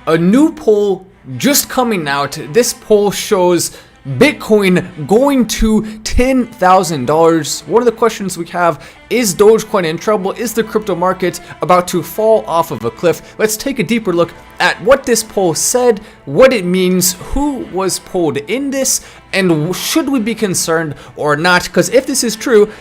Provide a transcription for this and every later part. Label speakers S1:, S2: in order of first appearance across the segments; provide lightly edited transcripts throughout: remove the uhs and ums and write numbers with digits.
S1: a new poll just coming out. This poll shows Bitcoin going to $10,000. One of the questions we have is Dogecoin in trouble? Is the crypto market about to fall off of a cliff? Let's take a deeper look at what this poll said, what it means, who was polled in this, and should we be concerned or not? Because if this is true,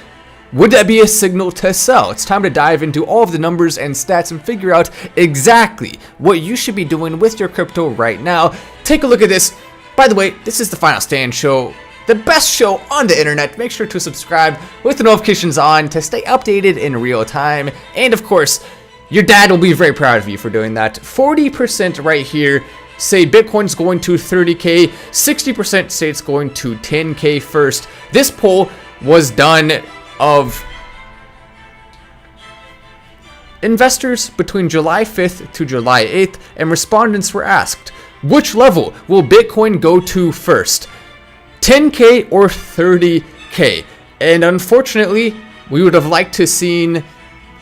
S1: would that be a signal to sell? It's time to dive into all of the numbers and stats and figure out exactly what you should be doing with your crypto right now. Take a look at this. By the way, this is the Final Stand Show, the best show on the internet. Make sure to subscribe with the notifications on to stay updated in real time. And of course, your dad will be very proud of you for doing that. 40% right here say Bitcoin's going to 30K. 60% say it's going to 10K first. This poll was done of investors between July 5th to July 8th, and respondents were asked, which level will Bitcoin go to first, 10K or 30K? And unfortunately, we would have liked to seen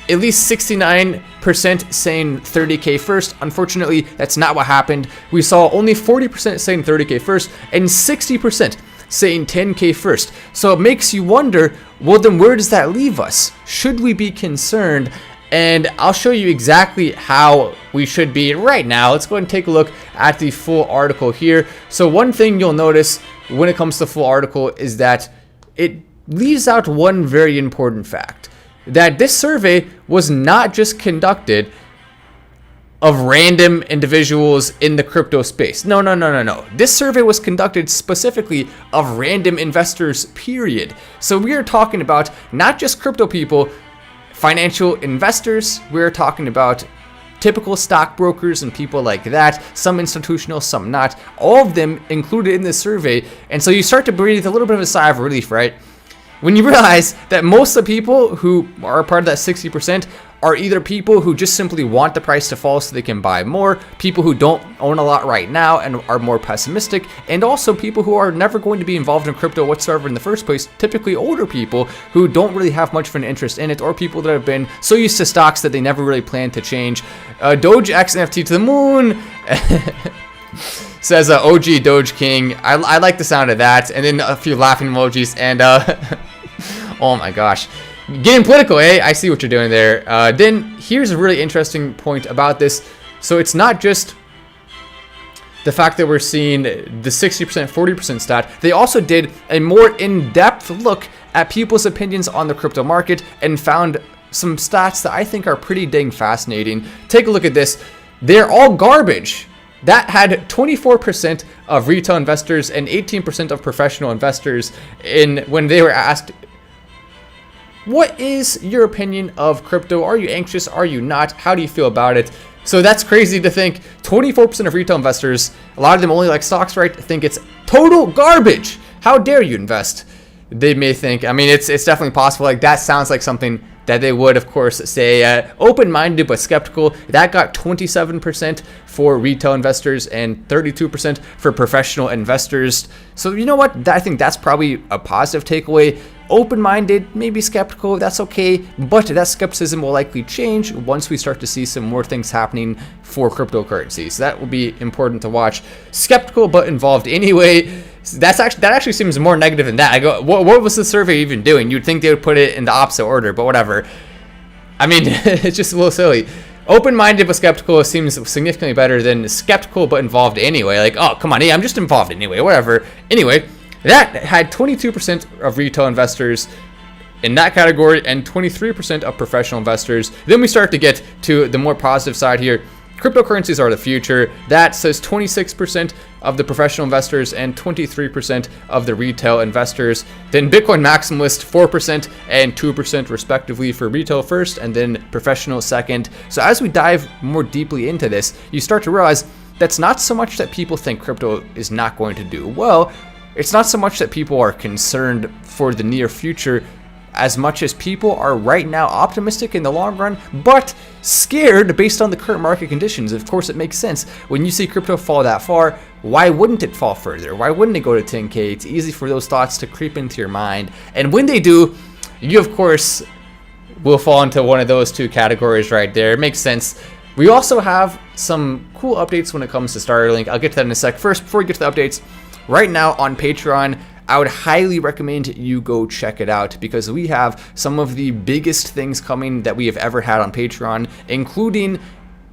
S1: at least 69% saying 30K first. Unfortunately, that's not what happened. We saw only 40% saying 30K first and 60% saying 10K first. So it makes you wonder, well, then where does that leave us? Should we be concerned? And I'll show you exactly how we should be right now. Let's go ahead and take a look at the full article here. So one thing you'll notice when it comes to the full article is that it leaves out one very important fact, that this survey was not just conducted of random individuals in the crypto space. No. This survey was conducted specifically of random investors, period. So we are talking about not just crypto people, financial investors. We're talking about typical stockbrokers and people like that, some institutional, some not, all of them included in this survey. And so you start to breathe a little bit of a sigh of relief, right? When you realize that most of the people who are part of that 60% are either people who just simply want the price to fall so they can buy more, people who don't own a lot right now and are more pessimistic, and also people who are never going to be involved in crypto whatsoever in the first place, typically older people who don't really have much of an interest in it, or people that have been so used to stocks that they never really plan to change. Doge X NFT to the moon. Says OG Doge King. I like the sound of that. And then a few laughing emojis. And oh my gosh. Getting political, eh? I see what you're doing there. Then here's a really interesting point about this. So it's not just the fact that we're seeing the 60%, 40% stat. They also did a more in-depth look at people's opinions on the crypto market and found some stats that I think are pretty dang fascinating. Take a look at this. They're all garbage. That had 24% of retail investors and 18% of professional investors when they were asked, what is your opinion of crypto? Are you anxious? Are you not? How do you feel about it? So that's crazy to think. 24% of retail investors, a lot of them only like stocks, right? Think it's total garbage. How dare you invest? They may think, I mean, it's definitely possible. Like, that sounds like something that they would, of course, say open-minded but skeptical. That got 27% for retail investors and 32% for professional investors. So you know what? I think that's probably a positive takeaway. Open-minded, maybe skeptical, that's okay, but that skepticism will likely change once we start to see some more things happening for cryptocurrency. So that will be important to watch. Skeptical but involved anyway. That actually seems more negative than that. I go, what was the survey even doing? You'd think they would put it in the opposite order, but whatever. I mean, it's just a little silly. Open-minded but skeptical seems significantly better than skeptical but involved anyway. Like, oh, come on, yeah, I'm just involved anyway, whatever. Anyway, that had 22% of retail investors in that category and 23% of professional investors. Then we start to get to the more positive side here. Cryptocurrencies are the future. That says 26% of the professional investors and 23% of the retail investors. Then Bitcoin maximalist 4% and 2% respectively for retail first and then professional second. So as we dive more deeply into this, you start to realize that's not so much that people think crypto is not going to do well. It's not so much that people are concerned for the near future as much as people are right now optimistic in the long run, but scared based on the current market conditions. Of course, it makes sense. When you see crypto fall that far, why wouldn't it fall further? Why wouldn't it go to 10K? It's easy for those thoughts to creep into your mind. And when they do, you, of course, will fall into one of those two categories right there. It makes sense. We also have some cool updates when it comes to Starlink. I'll get to that in a sec. First, before we get to the updates, right now on Patreon, I would highly recommend you go check it out because we have some of the biggest things coming that we have ever had on Patreon, including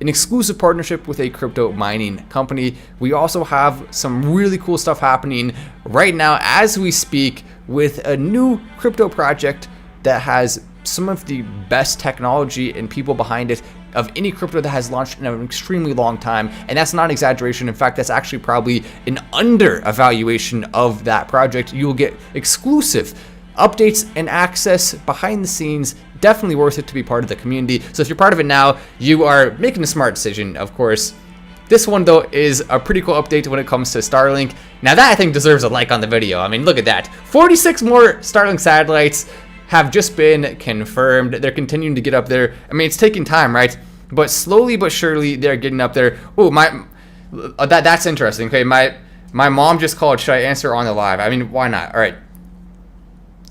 S1: an exclusive partnership with a crypto mining company. We also have some really cool stuff happening right now as we speak with a new crypto project that has some of the best technology and people behind it of any crypto that has launched in an extremely long time. And that's not an exaggeration. In fact, that's actually probably an under-evaluation of that project. You will get exclusive updates and access behind the scenes. Definitely worth it to be part of the community. So if you're part of it now, you are making a smart decision, of course. This one, though, is a pretty cool update when it comes to Starlink. Now, that I think deserves a like on the video. I mean, look at that. 46 more Starlink satellites have just been confirmed. They're continuing to get up there. I mean, it's taking time, right? But slowly but surely, they're getting up there. Oh, that's interesting. Okay, my mom just called. Should I answer on the live? I mean, why not? All right.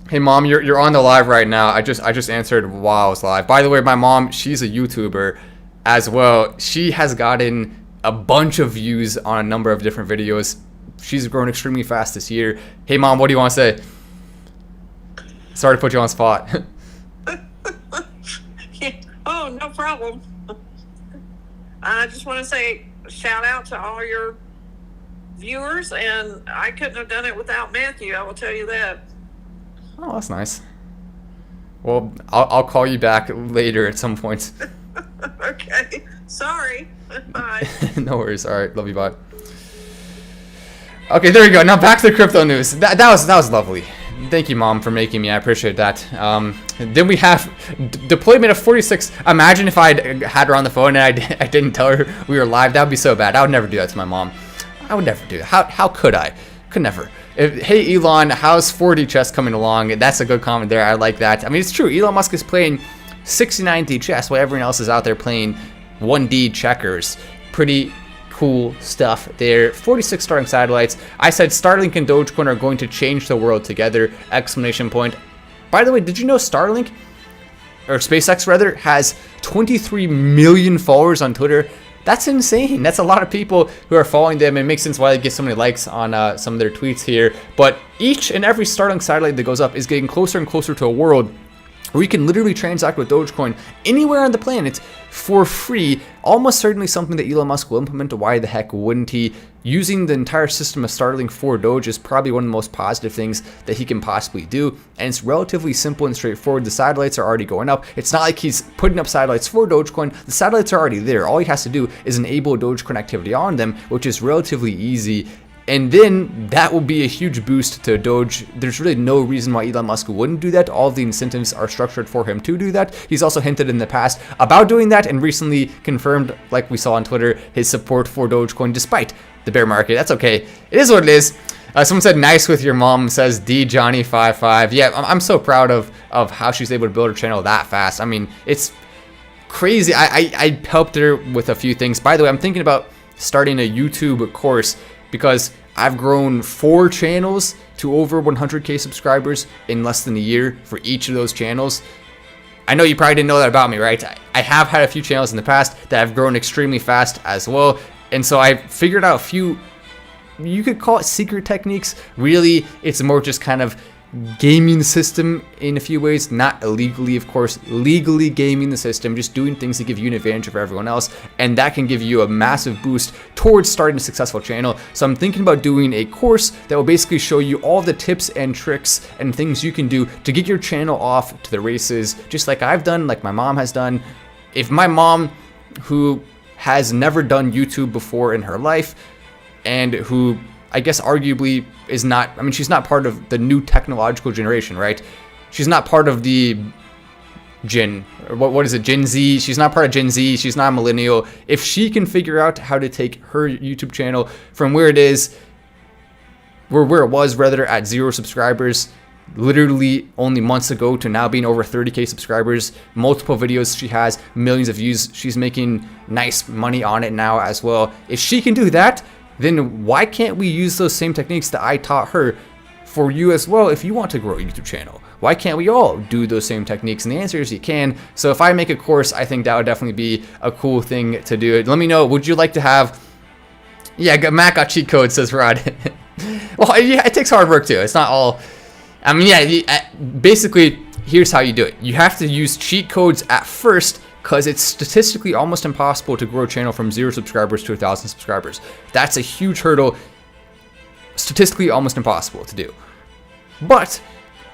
S1: Hey, Mom, you're on the live right now. I just answered while I was live. By the way, my mom, she's a YouTuber as well. She has gotten a bunch of views on a number of different videos. She's grown extremely fast this year. Hey, Mom, what do you want to say? Sorry to put you on the spot.
S2: Oh, no problem. I just want to say shout out to all your viewers, and I couldn't have done it without Matthew, I will tell you that.
S1: Oh, that's nice. Well, I'll call you back later at some point.
S2: Okay. Sorry. Bye.
S1: No worries. All right. Love you. Bye. Okay, there you go. Now back to the crypto news. That was lovely. Thank you, Mom, for making me. I appreciate that. Then we have deployment of 46. Imagine if I had her on the phone and I didn't tell her we were live. That would be so bad. I would never do that to my mom. I would never do that. How could I? Could never. Hey, Elon, how's 4D chess coming along? That's a good comment there. I like that. I mean, it's true. Elon Musk is playing 69D chess while everyone else is out there playing 1D checkers. Pretty cool stuff there. 46 Starlink satellites. I said Starlink and Dogecoin are going to change the world together! Exclamation point. By the way, did you know Starlink, or SpaceX rather, has 23 million followers on Twitter? That's insane. That's a lot of people who are following them. It makes sense why they get so many likes on some of their tweets here. But each and every Starlink satellite that goes up is getting closer and closer to a world where you can literally transact with Dogecoin anywhere on the planet for free. Almost certainly something that Elon Musk will implement. Why the heck wouldn't he? Using the entire system of Starlink for Doge is probably one of the most positive things that he can possibly do. And it's relatively simple and straightforward. The satellites are already going up. It's not like he's putting up satellites for Dogecoin. The satellites are already there. All he has to do is enable Dogecoin activity on them, which is relatively easy. And then that will be a huge boost to Doge. There's really no reason why Elon Musk wouldn't do that. All of the incentives are structured for him to do that. He's also hinted in the past about doing that and recently confirmed, like we saw on Twitter, his support for Dogecoin despite the bear market. That's okay. It is what it is. Someone said, nice with your mom, says DJohnny55. Yeah, I'm so proud of how she's able to build her channel that fast. I mean, it's crazy. I helped her with a few things. By the way, I'm thinking about starting a YouTube course because I've grown 4 channels to over 100K subscribers in less than a year for each of those channels. I know you probably didn't know that about me, right? I have had a few channels in the past that have grown extremely fast as well. And so I figured out a few, you could call it secret techniques. Really, it's more just kind of gaming the system in a few ways, not illegally, of course, legally gaming the system, just doing things to give you an advantage over everyone else, and that can give you a massive boost towards starting a successful channel. So I'm thinking about doing a course that will basically show you all the tips and tricks and things you can do to get your channel off to the races, just like I've done, like my mom has done. If my mom, who has never done YouTube before in her life, and who I guess arguably is not, I mean, she's not part of the new technological generation, right? She's not part of the what is it, Gen Z? She's not part of Gen Z. She's not a millennial. If she can figure out how to take her YouTube channel from where it is, where it was rather, at 0 subscribers, literally only months ago, to now being over 30K subscribers, multiple videos she has, millions of views. She's making nice money on it now as well. If she can do that, then why can't we use those same techniques that I taught her for you as well if you want to grow a YouTube channel? why can't we all do those same techniques? And the answer is you can. So if I make a course, I think that would definitely be a cool thing to do. Let me know, would you like to have, yeah, Matt got cheat codes, says Rod. Well, yeah, it takes hard work too. It's not all, I mean, yeah, basically, here's how you do it. You have to use cheat codes at first, because it's statistically almost impossible to grow a channel from 0 subscribers to 1,000 subscribers. That's a huge hurdle, statistically almost impossible to do. But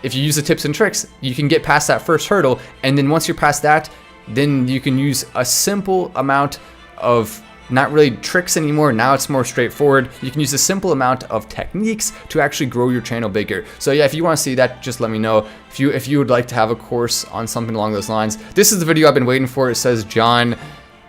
S1: if you use the tips and tricks, you can get past that first hurdle, and then once you're past that, then you can use a simple amount of, not really tricks anymore, now it's more straightforward. You can use a simple amount of techniques to actually grow your channel bigger. So yeah, if you want to see that, just let me know. If you would like to have a course on something along those lines. This is the video I've been waiting for. It says John.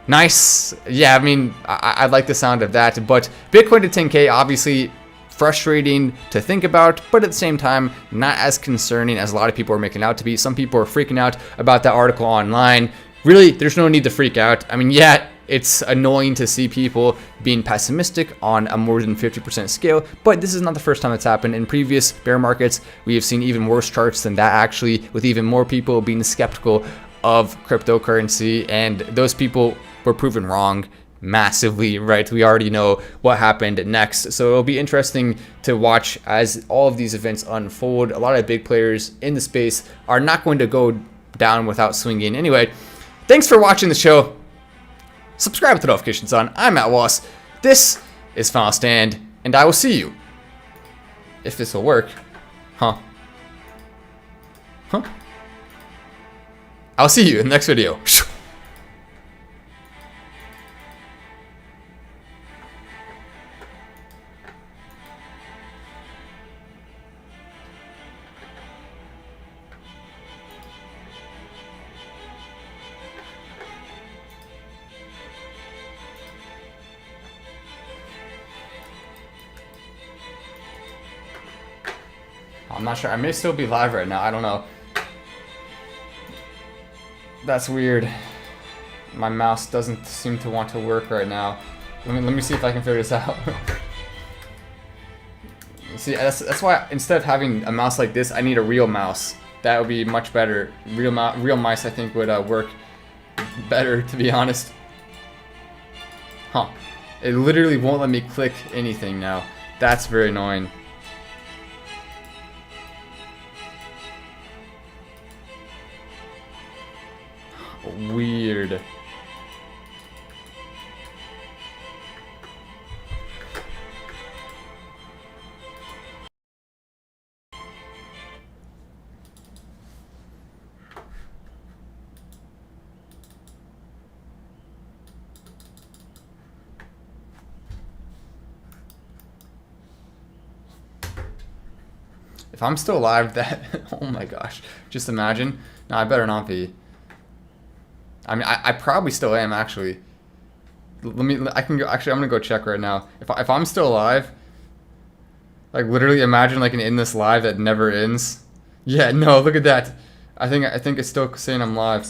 S1: Nice. Yeah, I mean, I like the sound of that. But Bitcoin to 10K, obviously frustrating to think about, but at the same time, not as concerning as a lot of people are making it out to be. Some people are freaking out about that article online. Really, there's no need to freak out. I mean, yeah, it's annoying to see people being pessimistic on a more than 50% scale, but this is not the first time it's happened. In previous bear markets, we have seen even worse charts than that, actually, with even more people being skeptical of cryptocurrency, and those people were proven wrong massively, right? We already know what happened next, so it'll be interesting to watch as all of these events unfold. A lot of big players in the space are not going to go down without swinging. Anyway, thanks for watching the show. Subscribe with the notifications on. I'm Matt Wallace. This is Final Stand, and I will see you. If this will work. Huh? I'll see you in the next video. I'm not sure. I may still be live right now. I don't know. That's weird. My mouse doesn't seem to want to work right now. Let me see if I can figure this out. See, that's why instead of having a mouse like this, I need a real mouse. That would be much better. Real mice, I think, would work better, to be honest. Huh. It literally won't let me click anything now. That's very annoying. Weird. If I'm still alive, that, oh my gosh, just imagine. No, I better not be. I mean, I probably still am, actually. I can go, actually, I'm gonna go check right now. If I'm still alive, like, literally imagine, like, an endless live that never ends. Yeah, no, look at that. I think it's still saying I'm live.